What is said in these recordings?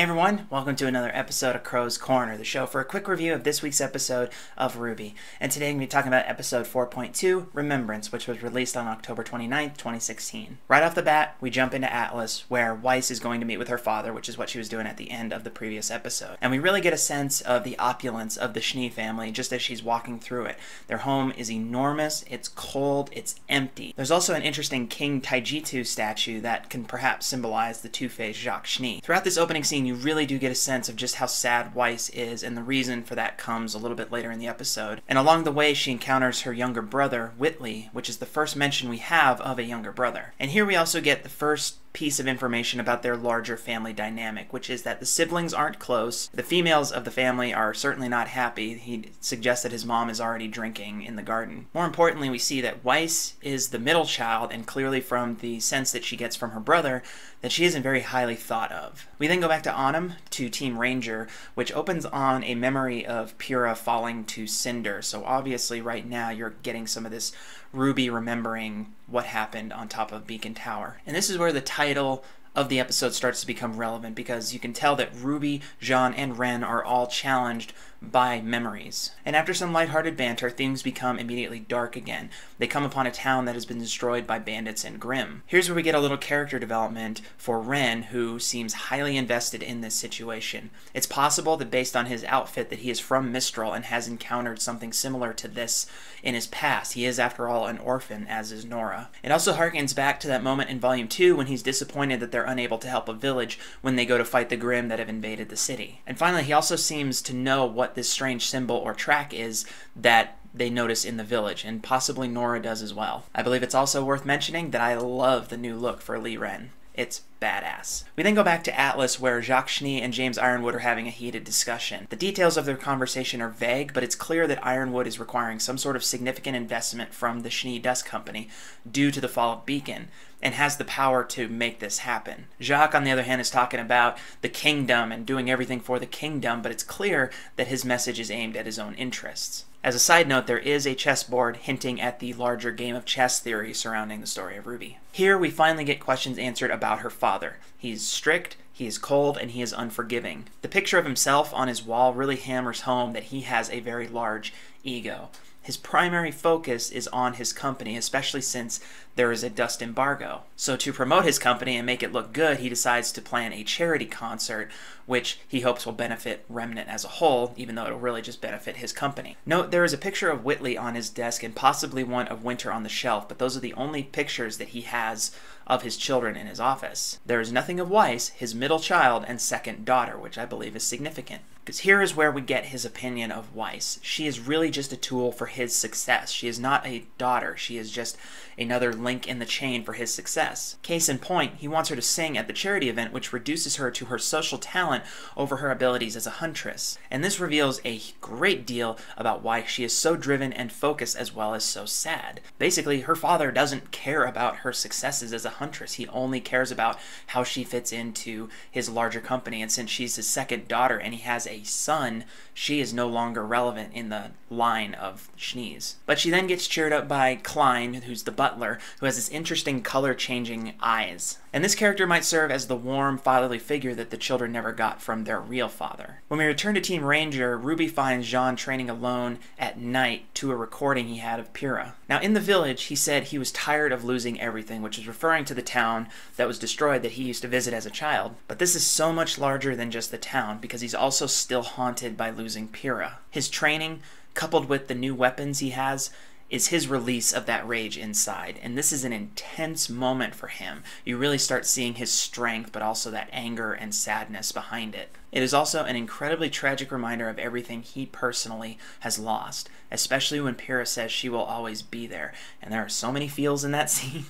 everyone, welcome to another episode of Qrow's Corner, the show for a quick review of this week's episode of RWBY. And today I'm going to be talking about episode 4.2, Remembrance, which was released on October 29th, 2016. Right off the bat, we jump into Atlas, where Weiss is going to meet with her father, which is what she was doing at the end of the previous episode. And we really get a sense of the opulence of the Schnee family just as she's walking through it. Their home is enormous, it's cold, it's empty. There's also an interesting King Taijitu statue that can perhaps symbolize the two-faced Jacques Schnee. Throughout this opening scene, you really do get a sense of just how sad Weiss is, and the reason for that comes a little bit later in the episode. And along the way, she encounters her younger brother, Whitley, which is the first mention we have of a younger brother. And here we also get the first piece of information about their larger family dynamic, which is that the siblings aren't close. The females of the family are certainly not happy. He suggests that his mom is already drinking in the garden. More importantly, we see that Weiss is the middle child, and clearly from the sense that she gets from her brother, that she isn't very highly thought of. We then go back to Autumn, to Team Ranger, which opens on a memory of Pyrrha falling to cinder. So obviously right now you're getting some of this RWBY remembering what happened on top of Beacon Tower. And this is where the title of the episode starts to become relevant, because you can tell that RWBY, Jean, and Ren are all challenged by memories. And after some lighthearted banter, things become immediately dark again. They come upon a town that has been destroyed by bandits and Grimm. Here's where we get a little character development for Ren, who seems highly invested in this situation. It's possible that based on his outfit that he is from Mistral and has encountered something similar to this in his past. He is, after all, an orphan, as is Nora. It also harkens back to that moment in Volume 2 when he's disappointed that they're unable to help a village when they go to fight the Grimm that have invaded the city. And finally, he also seems to know what this strange symbol or track is that they notice in the village, and possibly Nora does as well. I believe it's also worth mentioning that I love the new look for Lee Ren. It's badass. We then go back to Atlas, where Jacques Schnee and James Ironwood are having a heated discussion. The details of their conversation are vague, but it's clear that Ironwood is requiring some sort of significant investment from the Schnee Dust Company due to the fall of Beacon, and has the power to make this happen. Jacques, on the other hand, is talking about the kingdom and doing everything for the kingdom, but it's clear that his message is aimed at his own interests. As a side note, there is a chessboard hinting at the larger game of chess theory surrounding the story of RWBY. Here, we finally get questions answered about her father. He's strict, he is cold, and he is unforgiving. The picture of himself on his wall really hammers home that he has a very large ego. His primary focus is on his company, especially since there is a dust embargo. So to promote his company and make it look good, he decides to plan a charity concert, which he hopes will benefit Remnant as a whole, even though it'll really just benefit his company. Note, there is a picture of Whitley on his desk and possibly one of Winter on the shelf, but those are the only pictures that he has of his children in his office. There is nothing of Weiss, his middle child and second daughter, which I believe is significant. Because here is where we get his opinion of Weiss. She is really just a tool for his success. She is not a daughter. She is just another link in the chain for his success. Case in point, he wants her to sing at the charity event, which reduces her to her social talent over her abilities as a huntress. And this reveals a great deal about why she is so driven and focused as well as so sad. Basically, her father doesn't care about her successes as a huntress. He only cares about how she fits into his larger company. And since she's his second daughter and he has a son, she is no longer relevant in the line of Schnees. But she then gets cheered up by Klein, who's the butler, who has this interesting color-changing eyes. And this character might serve as the warm, fatherly figure that the children never got from their real father. When we return to Team Ranger, RWBY finds Jean training alone at night to a recording he had of Pyrrha. Now, in the village, he said he was tired of losing everything, which is referring to the town that was destroyed that he used to visit as a child. But this is so much larger than just the town, because he's also still haunted by losing Pyrrha. His training, coupled with the new weapons he has, is his release of that rage inside. And this is an intense moment for him. You really start seeing his strength, but also that anger and sadness behind it. It is also an incredibly tragic reminder of everything he personally has lost, especially when Pyrrha says she will always be there. And there are so many feels in that scene.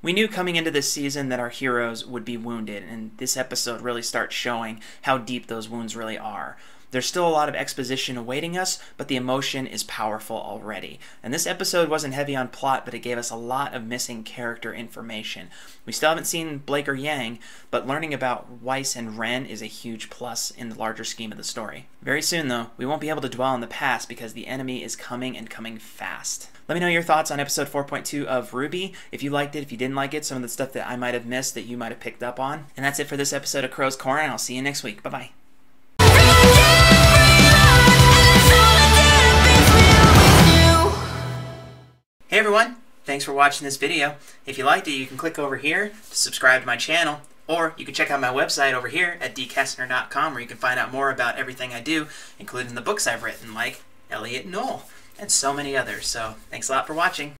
We knew coming into this season that our heroes would be wounded, and this episode really starts showing how deep those wounds really are. There's still a lot of exposition awaiting us, but the emotion is powerful already. And this episode wasn't heavy on plot, but it gave us a lot of missing character information. We still haven't seen Blake or Yang, but learning about Weiss and Ren is a huge plus in the larger scheme of the story. Very soon, though, we won't be able to dwell on the past because the enemy is coming and coming fast. Let me know your thoughts on episode 4.2 of RWBY. If you liked it, if you didn't like it, some of the stuff that I might have missed that you might have picked up on. And that's it for this episode of Qrow's Corner, and I'll see you next week. Bye-bye. Hey everyone, thanks for watching this video. If you liked it, you can click over here to subscribe to my channel, or you can check out my website over here at dkestner.com, where you can find out more about everything I do, including the books I've written, like Elliot Knoll, and so many others. So thanks a lot for watching.